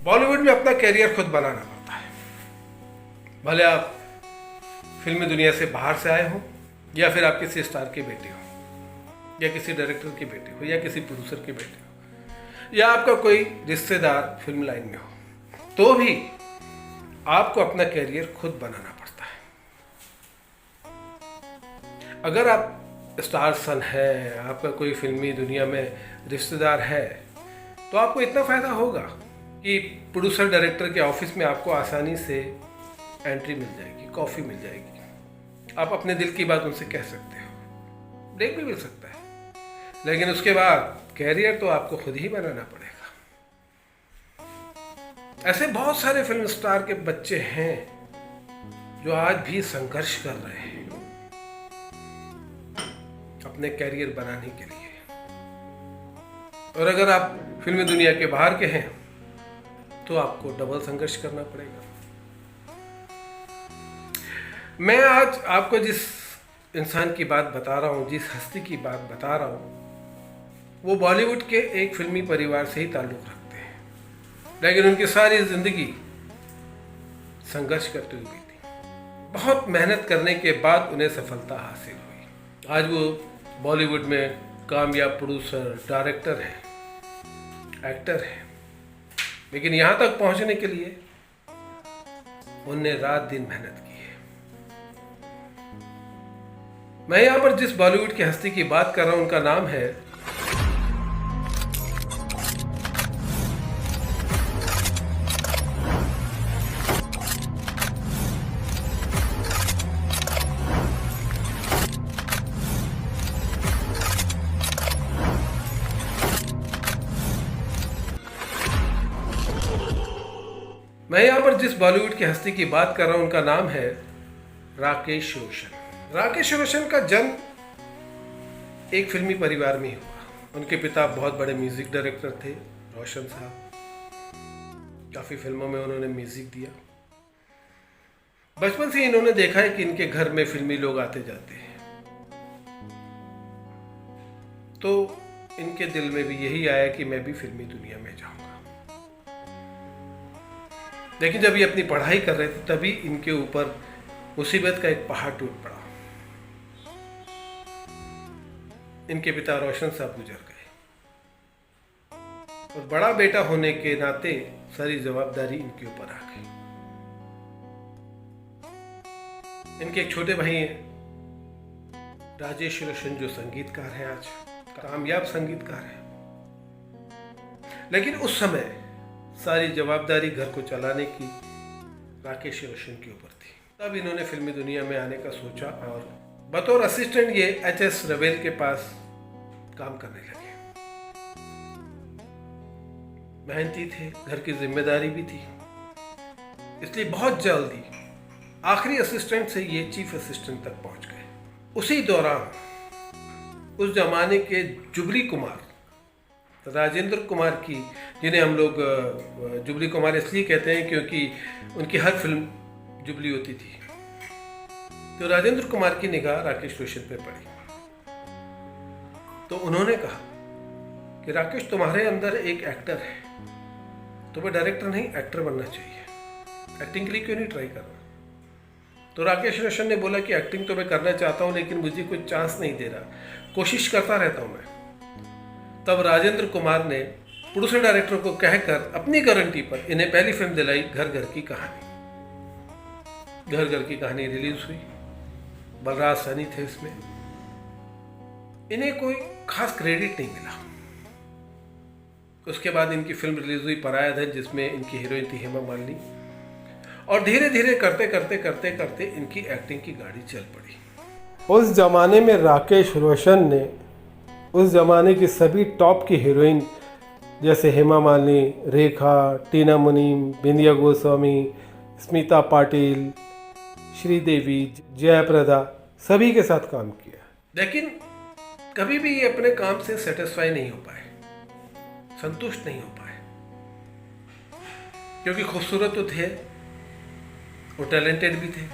बॉलीवुड में अपना कैरियर खुद बनाना पड़ता है। भले आप फिल्मी दुनिया से बाहर से आए हो, या फिर आप किसी स्टार के बेटे हो, या किसी डायरेक्टर के बेटे हो, या किसी प्रोड्यूसर के बेटे हो, या आपका कोई रिश्तेदार फिल्म लाइन में हो, तो भी आपको अपना कैरियर खुद बनाना पड़ता है। अगर आप स्टार सन है, आपका कोई फिल्मी दुनिया में रिश्तेदार है, तो आपको इतना फ़ायदा होगा कि प्रोड्यूसर डायरेक्टर के ऑफिस में आपको आसानी से एंट्री मिल जाएगी, कॉफ़ी मिल जाएगी, आप अपने दिल की बात उनसे कह सकते हो, ब्रेक भी मिल सकता है। लेकिन उसके बाद कैरियर तो आपको खुद ही बनाना पड़ेगा। ऐसे बहुत सारे फिल्म स्टार के बच्चे हैं जो आज भी संघर्ष कर रहे हैं अपने कैरियर बनाने के लिए। और अगर आप फिल्मी दुनिया के बाहर के हैं तो आपको डबल संघर्ष करना पड़ेगा। मैं आज आपको जिस इंसान की बात बता रहा हूं, जिस हस्ती की बात बता रहा हूं, वो बॉलीवुड के एक फिल्मी परिवार से ही ताल्लुक रखते हैं, लेकिन उनकी सारी जिंदगी संघर्ष करते हुए बीती। बहुत मेहनत करने के बाद उन्हें सफलता हासिल हुई। आज वो बॉलीवुड में कामयाब प्रोड्यूसर, डायरेक्टर हैं, एक्टर हैं, लेकिन यहाँ तक पहुँचने के लिए उन्हें रात दिन मेहनत की है। मैं यहाँ पर जिस बॉलीवुड की हस्ती की बात कर रहा हूँ उनका नाम है उनका नाम है राकेश रोशन। राकेश रोशन का जन्म एक फिल्मी परिवार में ही हुआ। उनके पिता बहुत बड़े म्यूजिक डायरेक्टर थे, रोशन साहब। काफी फिल्मों में उन्होंने म्यूजिक दिया। बचपन से इन्होंने देखा है कि इनके घर में फिल्मी लोग आते जाते हैं, तो इनके दिल में भी यही आया कि मैं भी फिल्मी दुनिया में जाऊंगा। लेकिन जब ये अपनी पढ़ाई कर रहे थे तभी इनके ऊपर मुसीबत का एक पहाड़ टूट पड़ा। इनके पिता रोशन साहब गुजर गए और बड़ा बेटा होने के नाते सारी जवाबदारी इनके ऊपर आ गई। इनके एक छोटे भाई हैं राजेश रोशन, जो संगीतकार हैं, आज कामयाब संगीतकार हैं। लेकिन उस समय सारी जवाबदारी घर को चलाने की राकेश रोशन के ऊपर थी। तब इन्होंने फिल्मी दुनिया में आने का सोचा और बतौर असिस्टेंट ये एच.एस. रवेल के पास काम करने लगे। मेहनती थे, घर की जिम्मेदारी भी थी, इसलिए बहुत जल्दी आखिरी असिस्टेंट से ये चीफ असिस्टेंट तक पहुंच गए। उसी दौरान उस जमाने के जुबली कुमार, राजेंद्र कुमार की, जिन्हें हम लोग जुबली कुमार इसलिए कहते हैं क्योंकि उनकी हर फिल्म जुबली होती थी, तो राजेंद्र कुमार की निगाह राकेश रोशन पे पड़ी। तो उन्होंने कहा कि राकेश, तुम्हारे अंदर एक एक्टर है, तुम्हें डायरेक्टर नहीं एक्टर बनना चाहिए, एक्टिंग के लिए क्यों नहीं ट्राई कर रहा? तो राकेश रोशन ने बोला कि एक्टिंग तो मैं करना चाहता हूँ, लेकिन मुझे कोई चांस नहीं दे रहा, कोशिश करता रहता हूँ मैं। तब राजेंद्र कुमार ने प्रोड्यूसर डायरेक्टर को कहकर अपनी गारंटी पर इन्हें पहली फिल्म दिलाई, घर घर की कहानी। घर घर की कहानी रिलीज हुई, बलराज सनी थे इसमें। इन्हें कोई खास क्रेडिट नहीं मिला। उसके बाद इनकी फिल्म रिलीज हुई पराया धन, जिसमें इनकी हीरोइन थी हेमा मालिनी। और धीरे धीरे करते करते करते करते इनकी एक्टिंग की गाड़ी चल पड़ी। उस जमाने में राकेश रोशन ने उस जमाने की सभी टॉप की हीरोइन जैसे हेमा मालिनी, रेखा, टीना मुनीम, बिंदिया गोस्वामी, स्मिता पाटिल, श्रीदेवी, जयप्रदा, सभी के साथ काम किया। लेकिन कभी भी ये अपने काम से सेटिस्फाई नहीं हो पाए, संतुष्ट नहीं हो पाए, क्योंकि खूबसूरत तो थे, वो टैलेंटेड भी थे।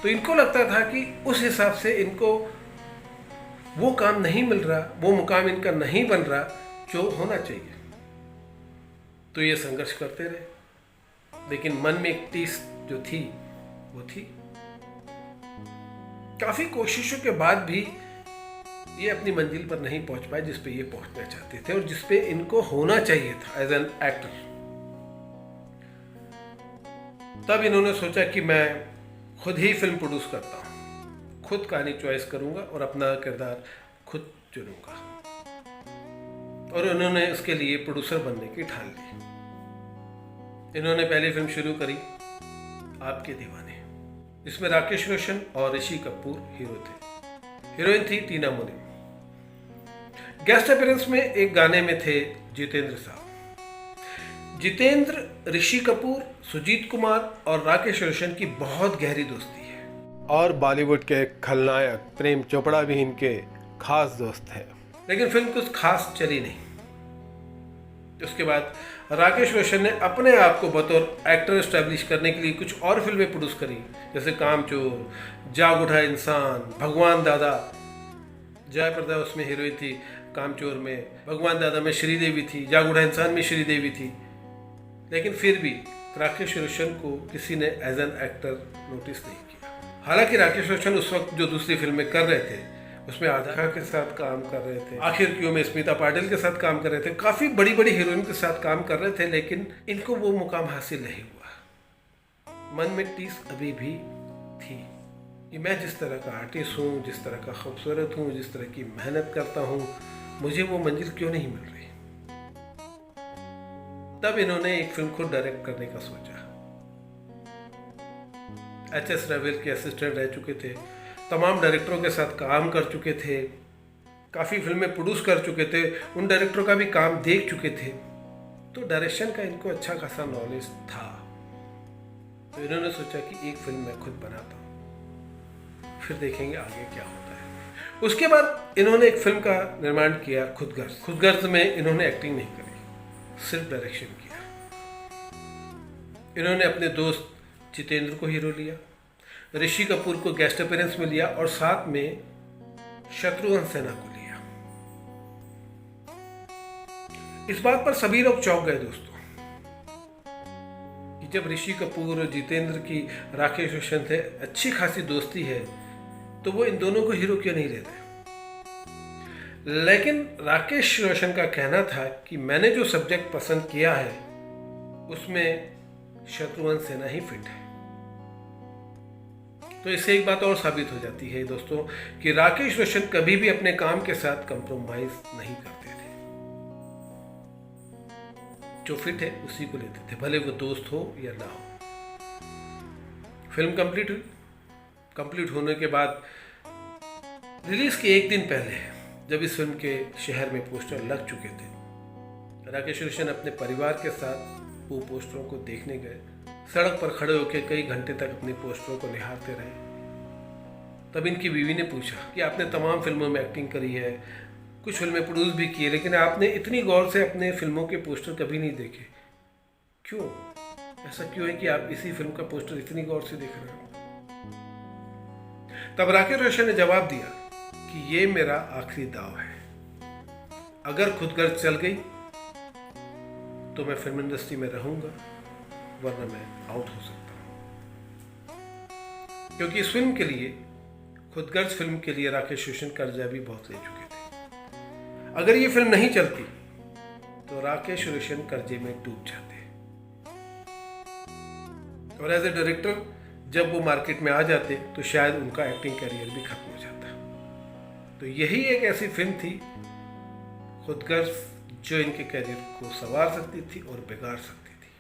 तो इनको लगता था कि उस हिसाब से इनको वो काम नहीं मिल रहा, वो मुकाम इनका नहीं बन रहा जो होना चाहिए। तो ये संघर्ष करते रहे, लेकिन मन में एक टीस जो थी वो थी। काफी कोशिशों के बाद भी ये अपनी मंजिल पर नहीं पहुंच पाए जिस पे ये पहुंचना चाहते थे और जिस पे इनको होना चाहिए था एज एन एक्टर। तब इन्होंने सोचा कि मैं खुद ही फिल्म प्रोड्यूस करता हूं, खुद कहानी चॉइस करूंगा और अपना किरदार खुद चुनूंगा। और उन्होंने उसके लिए प्रोड्यूसर बनने की ठान ली। इन्होंने पहली फिल्म शुरू करी आपके दीवाने, जिसमें राकेश रोशन और ऋषि कपूर हीरो थे। हीरोइन थी टीना मुनी। गेस्ट अपीयरेंस में एक गाने में थे जितेंद्र साहब। जितेंद्र, ऋषि कपूर, सुजीत कुमार और राकेश रोशन की बहुत गहरी दोस्ती है और बॉलीवुड के खलनायक प्रेम चोपड़ा भी इनके खास दोस्त हैं। लेकिन फिल्म कुछ खास चली नहीं। उसके बाद राकेश रोशन ने अपने आप को बतौर एक्टर एस्टैब्लिश करने के लिए कुछ और फिल्में प्रोड्यूस करी, जैसे कामचोर, जाग उठा इंसान, भगवान दादा। जयप्रदा उसमें हीरोइन थी कामचोर में, भगवान दादा में श्रीदेवी थी, जाग उठा इंसान में श्रीदेवी थी। लेकिन फिर भी राकेश रोशन को किसी ने एज एन एक्टर नोटिस नहीं किया। हालांकि राकेश रोशन उस वक्त जो दूसरी फिल्में कर रहे थे उसमें आधा के साथ काम कर रहे थे, आखिर क्यों में स्मिता पाटिल के साथ काम कर रहे थे, काफ़ी बड़ी बड़ी हीरोइन के साथ काम कर रहे थे, लेकिन इनको वो मुकाम हासिल नहीं हुआ। मन में टीस अभी भी थी कि मैं जिस तरह का आर्टिस्ट हूँ, जिस तरह का खूबसूरत हूँ, जिस तरह की मेहनत करता हूँ, मुझे वो मंजिल क्यों नहीं मिल रही। तब इन्होंने एक फिल्म को डायरेक्ट करने का सोचा। HS रवेल के असिस्टेंट रह चुके थे, तमाम डायरेक्टरों के साथ काम कर चुके थे, काफ़ी फिल्में प्रोड्यूस कर चुके थे, उन डायरेक्टरों का भी काम देख चुके थे, तो डायरेक्शन का इनको अच्छा खासा नॉलेज था। तो इन्होंने सोचा कि एक फिल्म मैं खुद बनाता हूँ, फिर देखेंगे आगे क्या होता है। उसके बाद इन्होंने एक फिल्म का निर्माण किया, खुदगर्ज। खुदगर्ज में इन्होंने एक्टिंग नहीं करी, सिर्फ डायरेक्शन किया। इन्होंने अपने दोस्त जितेंद्र को हीरो लिया, ऋषि कपूर को गेस्ट अपीयरेंस में लिया और साथ में शत्रुघ्न सिन्हा को लिया। इस बात पर सभी लोग चौंक गए दोस्तों कि जब ऋषि कपूर और जितेंद्र की राकेश रोशन से अच्छी खासी दोस्ती है तो वो इन दोनों को हीरो क्यों नहीं लेते। लेकिन राकेश रोशन का कहना था कि मैंने जो सब्जेक्ट पसंद किया है उसमें शत्रुघ्न सिन्हा ही फिट है। तो इससे एक बात और साबित हो जाती है दोस्तों कि राकेश रोशन कभी भी अपने काम के साथ कंप्रोमाइज नहीं करते थे। जो फिट है उसी को लेते थे, भले वो दोस्त हो या ना हो। फिल्म कंप्लीट हुई। कंप्लीट होने के बाद रिलीज के एक दिन पहले जब इस फिल्म के शहर में पोस्टर लग चुके थे, राकेश रोशन अपने परिवार के साथ वो पोस्टरों को देखने गए। सड़क पर खड़े होकर कई घंटे तक अपने पोस्टरों को निहारते रहे। तब इनकी बीवी ने पूछा कि आपने तमाम फिल्मों में एक्टिंग करी है, कुछ फिल्में प्रोड्यूस भी की है, लेकिन आपने इतनी गौर से अपने फिल्मों के पोस्टर कभी नहीं देखे, क्यों? ऐसा क्यों है कि आप इसी फिल्म का पोस्टर इतनी गौर से देख रहे हो? तब राकेश रोशन ने जवाब दिया कि ये मेरा आखिरी दाव है, अगर खुदगर्ज चल गई तो मैं फिल्म इंडस्ट्री में रहूंगा, वरना मैं आउट हो सकता हूं। क्योंकि इस फिल्म के लिए, खुदगर्ज फिल्म के लिए राकेश रोशन कर्जा भी बहुत ले चुके थे। अगर ये फिल्म नहीं चलती तो राकेश रोशन कर्जे में डूब जाते और एज ए डायरेक्टर जब वो मार्केट में आ जाते तो शायद उनका एक्टिंग करियर भी खत्म हो जाता। तो यही एक ऐसी फिल्म थी खुदगर्ज जो इनके करियर को संवार सकती थी और बिगाड़ सकती थी।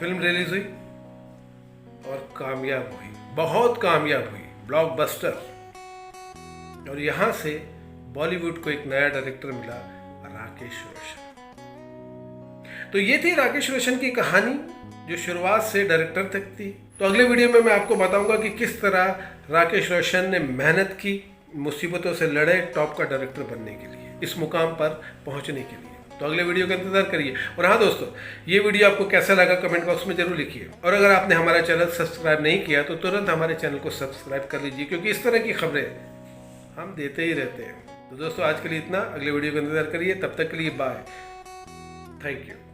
फिल्म रिलीज हुई और कामयाब हुई, बहुत कामयाब हुई, ब्लॉकबस्टर। और यहां से बॉलीवुड को एक नया डायरेक्टर मिला, राकेश रोशन। तो ये थी राकेश रोशन की कहानी जो शुरुआत से डायरेक्टर तक थी। तो अगले वीडियो में मैं आपको बताऊंगा कि किस तरह राकेश रोशन ने मेहनत की, मुसीबतों से लड़े टॉप का डायरेक्टर बनने के लिए, इस मुकाम पर पहुंचने के लिए। तो अगले वीडियो का इंतजार करिए। और हाँ दोस्तों, ये वीडियो आपको कैसा लगा कमेंट बॉक्स में जरूर लिखिए। और अगर आपने हमारा चैनल सब्सक्राइब नहीं किया तो तुरंत हमारे चैनल को सब्सक्राइब कर लीजिए, क्योंकि इस तरह की खबरें हम देते ही रहते हैं। तो दोस्तों आज के लिए इतना, अगले वीडियो का इंतजार करिए। तब तक के लिए बाय। Thank you.